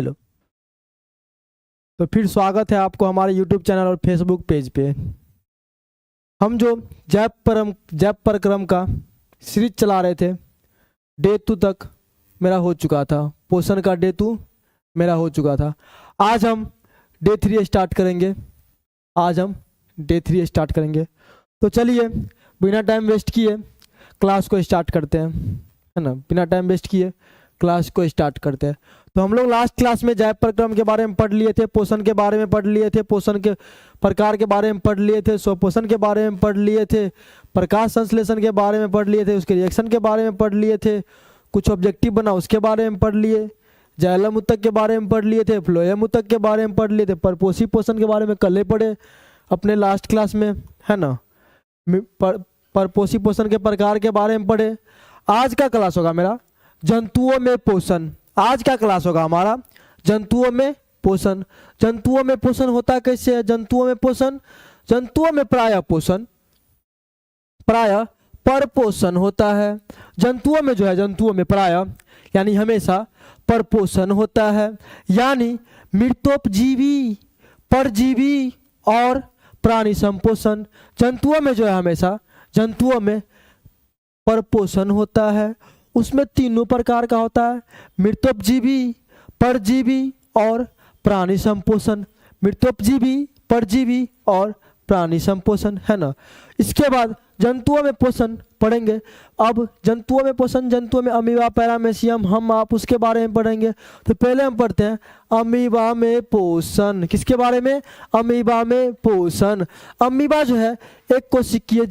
Hello. तो फिर स्वागत है आपको हमारे यूट्यूब चैनल और फेसबुक पेज पे। हम जो जैप परक्रम का सीरीज चला रहे थे, डे 2 तक मेरा हो चुका था। पोषण का डे 2 मेरा हो चुका था। आज हम डे 3 स्टार्ट करेंगे। तो चलिए बिना टाइम वेस्ट किए क्लास को स्टार्ट करते हैं, है ना। बिना टाइम वेस्ट किए क्लास को स्टार्ट करते हैं। तो हम लोग लास्ट क्लास में जैप परक्रम के बारे में पढ़ लिए थे, पोषण के बारे में पढ़ लिए थे, पोषण के प्रकार के बारे में पढ़ लिए थे, स्वपोषण के बारे में पढ़ लिए थे, प्रकाश संश्लेषण के बारे में पढ़ लिए थे, उसके रिएक्शन के बारे में पढ़ लिए थे, कुछ ऑब्जेक्टिव बना उसके बारे में पढ़ लिए, जाइलम ऊतक के बारे में पढ़ लिए थे, फ्लोएम ऊतक के बारे में पढ़ लिए थे, परपोषी पोषण के बारे में कल ही पढ़े अपने लास्ट क्लास में, है ना। परपोषी पोषण के प्रकार के बारे में पढ़े। आज का क्लास होगा मेरा जंतुओं में पोषण। आज का क्लास होगा हमारा जंतुओं में पोषण। जंतुओं में पोषण होता कैसे है? जंतुओं में प्राय परपोषण होता है। जंतुओं में प्राय यानी हमेशा परपोषण होता है, यानी मृतोपजीवी, परजीवी और प्राणी संपोषण। जंतुओं में परपोषण होता है। उसमें तीनों प्रकार का होता है, मृतोपजीवी, परजीवी और प्राणी संपोषण। मृतोपजीवी, परजीवी और प्राणी संपोषण, है ना। इसके बाद जंतुओं में पोषण पढ़ेंगे। अब जंतुओं में अमीबा, पैरामेसियम, हम आप उसके बारे में पढ़ेंगे। तो पहले हम पढ़ते हैं अमीबा में पोषण। किसके बारे में? अमीबा में पोषण। अमीबा जो है एक कोशिकीय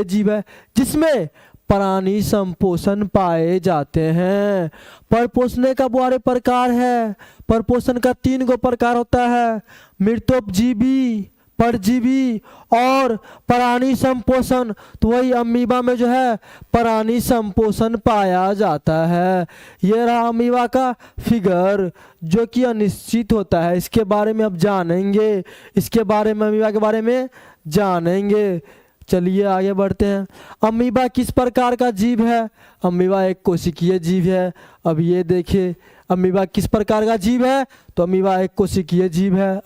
जीव है जिसमें प्राणी संपोषण पाए जाते हैं। परपोषण का बारे प्रकार है। परपोषण का 3 गो प्रकार होता है, मृतोपजीवी, परजीवी और प्राणी संपोषण। तो वही अमीबा में जो है प्राणी संपोषण पाया जाता है। ये रहा अमीबा का फिगर जो कि अनिश्चित होता है। इसके बारे में अब जानेंगे, अमीबा के बारे में जानेंगे। चलिए आगे बढ़ते हैं। अमीबा किस प्रकार का जीव है? अमीबा एक कोशिकीय जीव है। अब ये देखिए अमीबा किस प्रकार का जीव है? तो अमीबा एक कोशिकीय जीव है।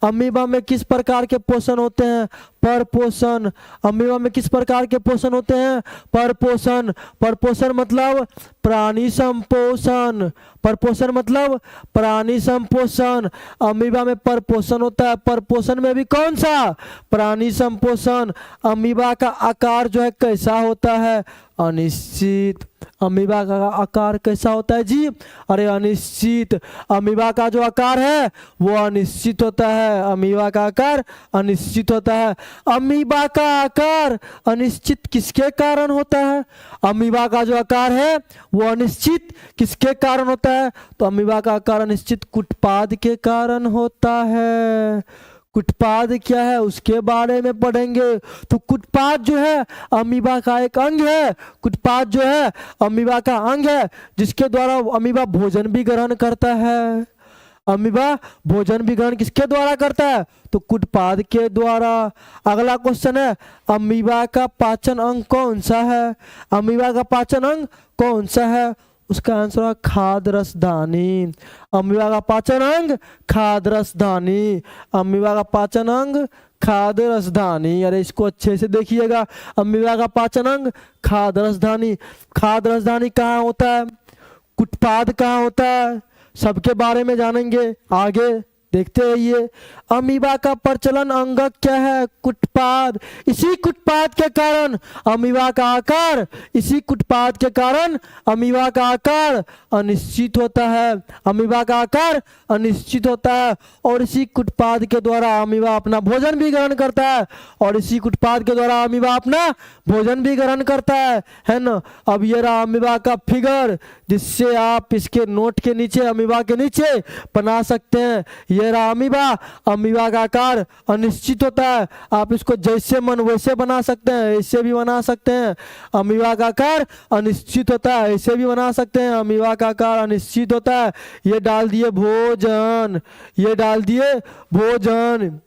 अमीबा में किस प्रकार के पोषण होते हैं? परपोषण। अमीबा में किस प्रकार के पोषण होते हैं? परपोषण। परपोषण मतलब प्राणी संपोषण। अमीबा में परपोषण होता है। परपोषण में भी कौन सा? प्राणी संपोषण। अमीबा का आकार जो है कैसा होता है? अनिश्चित। अमीबा का आकार कैसा होता है जी? अरे अनिश्चित। अमीबा का जो आकार है वो अनिश्चित होता है। अमीबा का आकार अनिश्चित होता है। अमीबा का आकार अनिश्चित किसके कारण होता है? अमीबा का जो आकार है वो अनिश्चित किसके कारण होता है? तो अमीबा का आकार अनिश्चित कुटपाद के कारण होता है। कुटपाद क्या है उसके बारे में पढ़ेंगे। तो कुटपाद जो है अमीबा का एक अंग है। कुटपाद जो है अमीबा का अंग है जिसके द्वारा अमीबा भोजन भी ग्रहण करता है। अमीबा भोजन भी ग्रहण किसके द्वारा करता है? तो कुटपाद के द्वारा। अगला क्वेश्चन है अमीबा का पाचन अंग कौन सा है? अमीबा का पाचन अंग कौन सा है? उसका आंसर है खाद्य रसधानी। अमीबा का पाचन अंग खाद्य रसधानी। अमीबा का पाचन अंग खाद्य रसधानी। अरे इसको अच्छे से देखिएगा। अमीबा का पाचन अंग खाद्य रसधानी। खाद्य रसधानी कहाँ होता है? कुटपाद कहाँ होता है? सबके बारे में जानेंगे आगे। देखते रहिए। अमीबा का प्रचलन अंगक क्या है? कुटपाद। इसी कुटपाद के कारण अमीबा का आकार अनिश्चित होता है। अमीबा का आकार अनिश्चित होता है और इसी कुटपाद के द्वारा अमीबा अपना भोजन भी ग्रहण करता है ना। अब ये रहा अमीबा का फिगर जिससे आप इसके नोट के नीचे अमीबा के नीचे बना सकते हैं। ये रहा अमीबा का आकार अनिश्चित होता है। आप इसको जैसे मन वैसे बना सकते हैं, ऐसे भी बना सकते हैं। अमीबा का आकार अनिश्चित होता है, ऐसे भी बना सकते हैं। अमीबा का आकार अनिश्चित होता है। ये डाल दिए भोजन,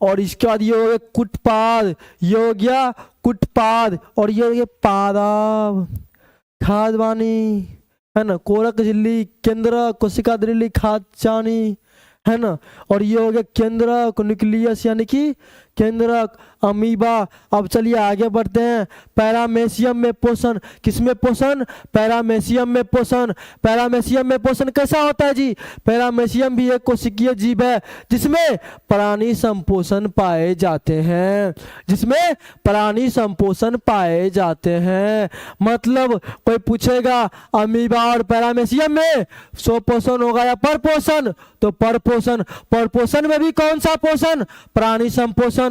और इसके बाद ये हो गया कुटपाद, ये हो गया कुटपाद, और ये पादाब, खादवानी, है ना, कोरक झिल्ली, केंद्र, कोशिका झिल्ली, खादचानी, है ना, और ये हो गया केंद्रक, न्यूक्लियस यानी कि केंद्रक, अमीबा। अब चलिए आगे बढ़ते हैं। पैरामेशियम में पोषण, किसमें पोषण? पैरामेशियम में पोषण। पैरामेशियम में पोषण कैसा होता है जी? पैरामेशियम भी एक कोशिकीय जीव है जिसमें प्राणी संपोषण पाए जाते हैं, जिसमें प्राणी संपोषण पाए जाते हैं। मतलब कोई पूछेगा अमीबा और पैरामेशियम में स्वपोषण होगा या परपोषण? तो परपोषण। परपोषण में भी कौन सा पोषण? प्राणी संपोषण।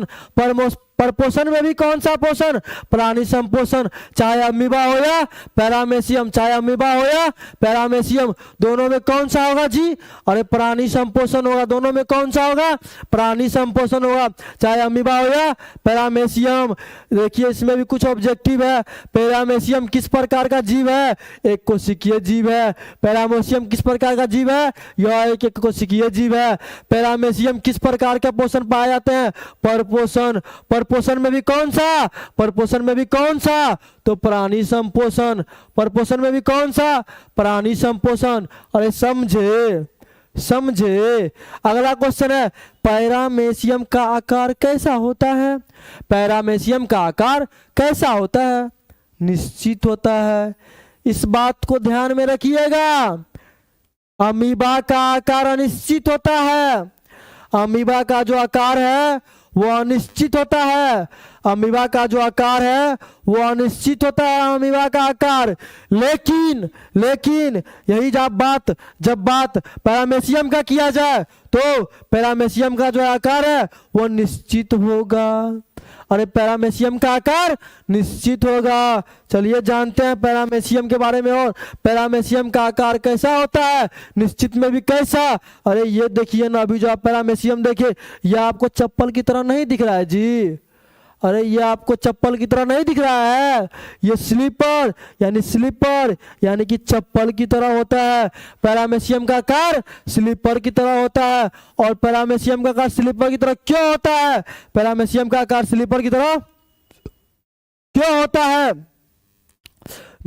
परपोषण में भी कौन सा पोषण? प्राणी संपोषण। चाहे अमीबा हो या पैरामेशियम, चाहे अमीबा हो या पैरामेशियम, दोनों में कौन सा होगा जी? अरे प्राणी संपोषण होगा। दोनों में कौन सा होगा? प्राणी संपोषण होगा, चाहे अमीबा हो या पैरामेशियम। देखिए इसमें भी कुछ ऑब्जेक्टिव है। पैरामेशियम किस प्रकार का जीव है? एक कोशिकीय जीव है। पैरामेशियम किस प्रकार का जीव है? यह एक कोशिकीय जीव है। पैरामेशियम किस प्रकार के पोषण पाए जाते हैं? परपोषण। परपोषण में भी कौन सा? परपोषण में भी कौन सा? तो प्राणी संपोषण। परपोषण में भी कौन सा? प्राणी संपोषण। अरे समझे, समझे। अगला क्वेश्चन है, पैरामेशियम का आकार कैसा होता है? पैरामेशियम का आकार कैसा होता है? निश्चित होता है। इस बात को ध्यान में रखिएगा। अमीबा का आकार अनिश्चित होता है। अमीबा का जो आकार है वो अनिश्चित होता है। अमीबा का जो आकार है वो अनिश्चित होता है, अमीबा का आकार। लेकिन यही जब बात पैरामेशियम का किया जाए तो पैरामेशियम का जो आकार है वो निश्चित होगा। अरे पैरामेशियम का आकार निश्चित होगा। चलिए जानते हैं पैरामेशियम के बारे में। और पैरामेशियम का आकार कैसा होता है? निश्चित में भी कैसा? अरे ये देखिए ना, अभी जो आप पैरामेशियम देखिए, ये आपको चप्पल की तरह नहीं दिख रहा है जी। अरे ये आपको चप्पल की तरह नहीं दिख रहा है, ये स्लीपर यानी कि चप्पल की तरह होता है। पैरामेशियम का आकार स्लीपर की तरह होता है। और पैरामेशियम का आकार स्लीपर की तरह क्यों होता है? पैरामेशियम का आकार स्लीपर की तरह क्यों होता है?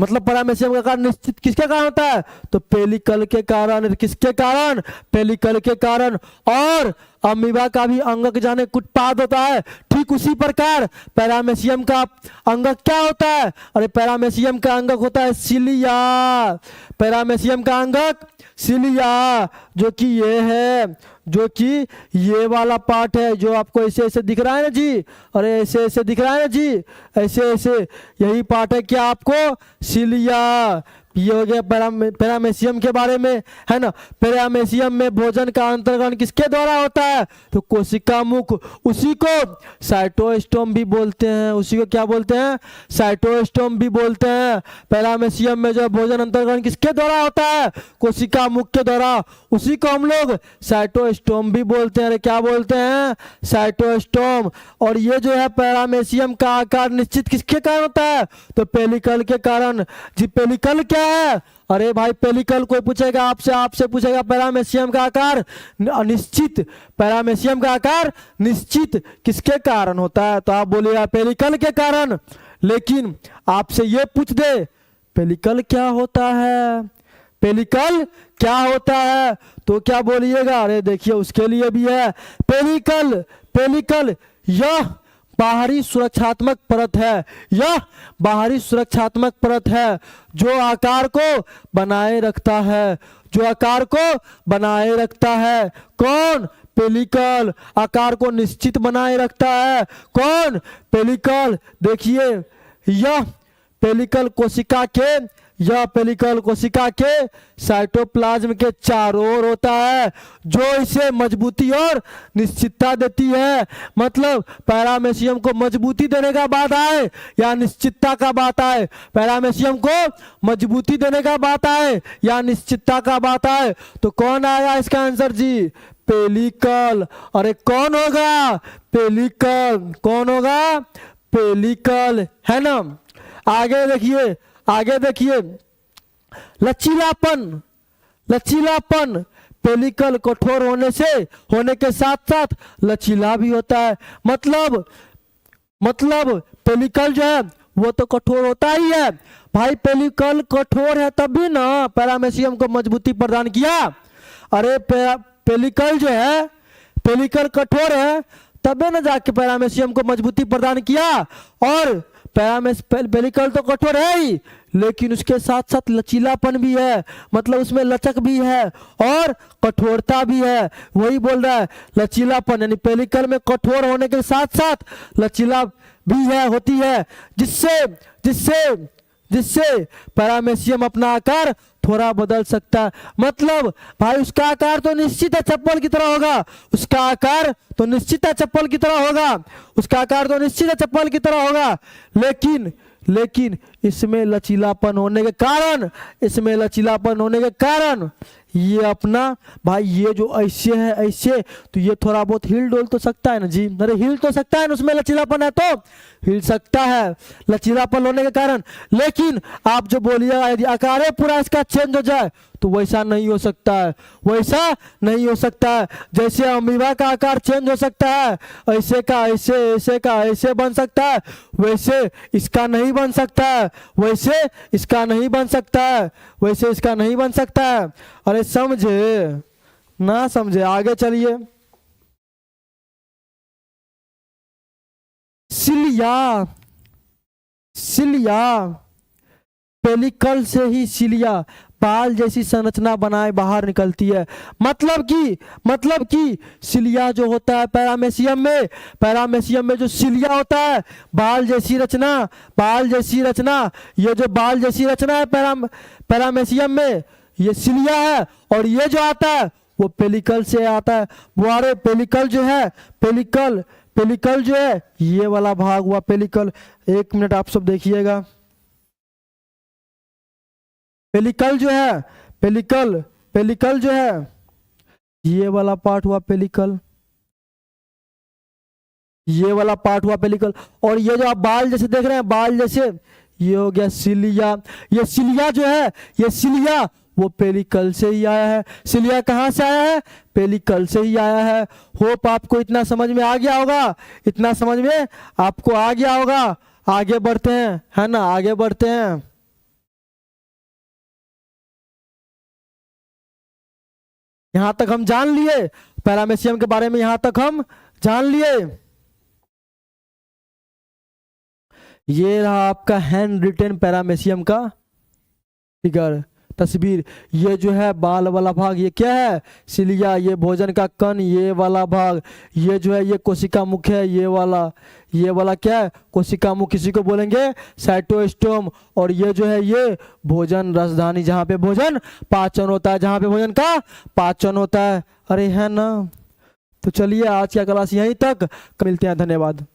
मतलब पैरामेशियम का आकार निश्चित किसके कारण होता है? तो पेलिकल के कारण। किसके कारण? पेलिकल के कारण। और अमीबा का भी अंगक जाने कुटपाद होता है, ठीक उसी प्रकार पैरामेशियम का अंगक क्या होता है? अरे पैरामेशियम का अंगक होता है सिलिया। पैरामेशियम का अंगक सिलिया, जो कि ये है, जो कि ये वाला पार्ट है जो आपको ऐसे ऐसे दिख रहा है ना जी। अरे ऐसे ऐसे दिख रहा है ना जी, ऐसे ऐसे, यही पार्ट है क्या आपको? सिलिया। ये हो गया पैरामेशियम के बारे में, है ना। पैरामेशियम में भोजन का अंतर्ग्रहण किसके द्वारा होता है? तो कोशिका मुख। उसी को साइटोस्टोम भी बोलते हैं। उसी को क्या बोलते हैं? साइटोस्टोम भी बोलते हैं। पैरामेशियम में जो भोजन अंतर्ग्रहण किसके द्वारा होता है? कोशिका मुख के द्वारा। उसी को हम लोग साइटोस्टोम भी बोलते हैं। अरे क्या बोलते हैं? साइटोस्टोम। और ये जो है पैरामेशियम का आकार निश्चित किसके कारण होता है? तो पेलिकल के कारण जी। पेलिकल क्या है? अरे भाई पेलिकल, कोई पूछेगा आपसे पूछेगा पैरामेशियम का आकार निश्चित। पैरामेशियम का आकार निश्चित किसके कारण होता है? तो आप बोलिएगा पेलिकल के कारण। लेकिन आपसे ये पूछ दे पेलिकल क्या होता है? पेलिकल क्या होता है? तो क्या बोलिएगा? अरे देखिए उसके लिए भी है पेलिकल यह बाहरी सुरक्षात्मक परत है। यह बाहरी सुरक्षात्मक परत है जो आकार को बनाए रखता है, जो आकार को बनाए रखता है। कौन? पेलिकल। आकार को निश्चित बनाए रखता है कौन? पेलिकल। देखिए यह पेलिकल कोशिका के साइटोप्लाज्म के चारों ओर होता है, जो इसे मजबूती और निश्चितता देती है। मतलब पैरामेशियम को मजबूती देने का बात आए या निश्चितता का बात आए? पैरामेशियम को मजबूती देने का बात आए या निश्चितता का बात आए तो कौन आएगा इसका आंसर जी? पेलिकल। अरे कौन होगा? पेलिकल। कौन होगा? पेलिकल, है ना। आगे देखिए लचीलापन पेलिकल कठोर होने के साथ साथ लचीला भी होता है। मतलब मतलब पेलिकल जो है वो तो कठोर होता ही है भाई, पेलिकल कठोर है तभी ना पैरामेसियम को मजबूती प्रदान किया। अरे पेलिकल जो है, पेलिकल कठोर है तबे ना जाके पैरामेसियम को मजबूती प्रदान किया। और पेलिकल तो कठोर है ही, लेकिन उसके साथ साथ लचीलापन भी है, मतलब उसमें लचक भी है और कठोरता भी है। वही बोल रहा है लचीलापन, यानी पेलिकल में कठोर होने के साथ साथ लचीला भी है, होती है, जिससे जिससे जिससे पैरामेसियम अपना आकार थोड़ा बदल सकता है। मतलब भाई उसका आकार तो निश्चित है चप्पल की तरह होगा, उसका आकार तो निश्चित है चप्पल की तरह होगा, उसका आकार तो निश्चित है चप्पल की तरह होगा, लेकिन इसमें लचीलापन होने के कारण, इसमें लचीलापन होने के कारण ये अपना भाई ये जो ऐसे है ऐसे, तो ये थोड़ा बहुत हिल डोल तो सकता है ना जी, अरे हिल तो सकता है ना, उसमें लचीलापन है तो हिल सकता है लचीलापन होने के कारण। लेकिन आप जो बोलिएगा यदि आकार पूरा इसका चेंज हो जाए तो वैसा नहीं हो सकता है, वैसा नहीं हो सकता है। जैसे अमीबा का आकार चेंज हो सकता है, ऐसे का ऐसे, ऐसे का ऐसे बन सकता है, वैसे इसका नहीं बन सकता है, वैसे इसका नहीं बन सकता है, वैसे इसका नहीं बन सकता है। अरे समझे ना समझे, आगे चलिए। सिलिया, सिलिया पेलिकल से ही सिलिया बाल जैसी संरचना बनाए बाहर निकलती है। मतलब कि सिलिया जो होता है पैरामेसियम में जो सिलिया होता है, बाल जैसी रचना, बाल जैसी रचना, ये जो बाल जैसी रचना है पैरामेसियम में ये सिलिया है, और ये जो आता है वो पेलिकल से आता है। बुआरे पेलिकल जो है, पेलिकल जो है ये वाला भाग हुआ पेलिकल। एक मिनट आप सब देखिएगा, पेलिकल जो है, पेलिकल जो है ये वाला पार्ट हुआ पेलिकल, ये वाला पार्ट हुआ पेलिकल। और ये जो आप बाल जैसे देख रहे हैं, बाल जैसे, ये हो गया सिलिया। ये सिलिया जो है, ये सिलिया वो पेलिकल से ही आया है। सिलिया कहाँ से आया है? पेलिकल से ही आया है। होप आपको इतना समझ में आ गया होगा, इतना समझ में आपको आ गया होगा। आगे बढ़ते हैं, है ना, आगे बढ़ते हैं। यहां तक हम जान लिए पैरामेसियम के बारे में, यहां तक हम जान लिए। ये रहा आपका हैंड रिटेन पैरामेसियम का फिगर, तस्वीर। ये जो है बाल वाला भाग, ये क्या है? सिलिया। ये भोजन का कण, ये वाला भाग। ये जो है ये कोशिका मुख है, ये वाला क्या है? कोशिका मुख, किसी को बोलेंगे साइटोस्टोम। और ये जो है ये भोजन रसधानी, जहाँ पे भोजन पाचन होता है, जहाँ पे भोजन का पाचन होता है। अरे है ना। तो चलिए आज की क्लास यहीं तक, मिलते हैं, धन्यवाद।